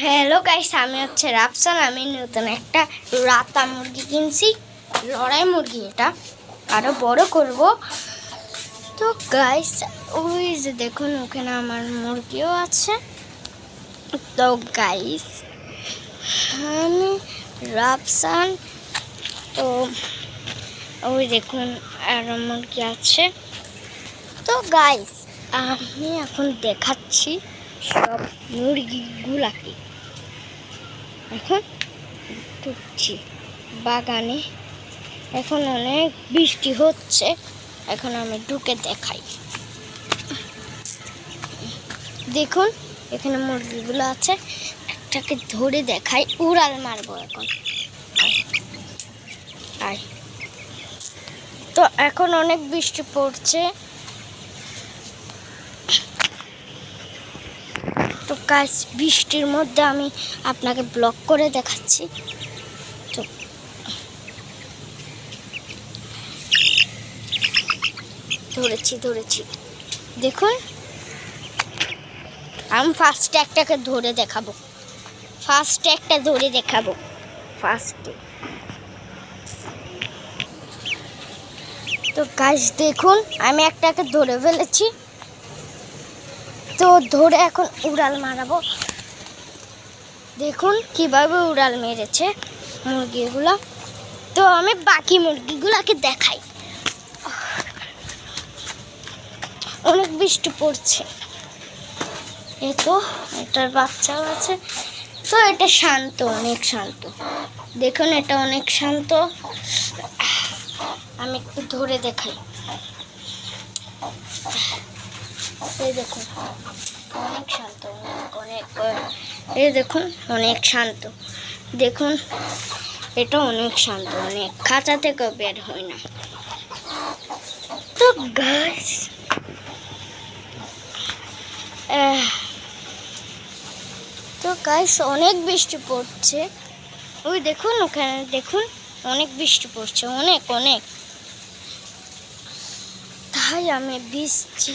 Hello guys, আমি হচ্ছে রাফসান। আমি নতুন একটা রাতা মুরগি কিনছি, লড়াই মুরগি। এটা আরো বড় করব। তো গাইস, ওই যে দেখুন, ওখানে আমার মুরগিও আছে। তো গাইস, আমি রাফসান। তো ওই দেখুন আরো মুরগি আছে। তো গাইস, আমি এখন দেখাচ্ছি সব মুরগিগুলাকে। এখন ঢুকছি বাগানে। এখন অনেক বৃষ্টি হচ্ছে। এখন আমি ঢুকে দেখাই। দেখুন এখানে মুরগিগুলো আছে। একটাকে ধরে দেখাই, উড়াল মারবো এখন। আয়। তো এখন অনেক বৃষ্টি পড়ছে। তো গাইস, বৃষ্টির মধ্যে আমি আপনাকে ব্লগ করে দেখাচ্ছি। তো ধরেছি দেখুন। আমি ফার্স্টে একটাকে ধরে দেখাবো। ফার্স্টে তো গাইস দেখুন, আমি একটাকে ধরে ফেলেছি। তো ধরে এখন উড়াল মারাবো। দেখুন কিভাবে উড়াল মেরেছে মুরগিগুলো। তো আমি বাকি মুরগিগুলোকে দেখাই। অনেক বৃষ্টি পড়ছে। এই তো এটার বাচ্চাও আছে। তো এটা শান্ত, অনেক শান্ত। দেখুন এটা অনেক শান্ত। আমি একটু ধরে দেখাই। এই দেখুন অনেক শান্ত, অনেক এই দেখুন অনেক শান্ত। দেখুন এটা অনেক শান্ত, অনেক খাঁচা থেকে বের হয় না। তো গাইস, অনেক বৃষ্টি পড়ছে। ওই দেখুন ওখানে দেখুন, অনেক বৃষ্টি পড়ছে, অনেক। তাই আমি ভিজছি।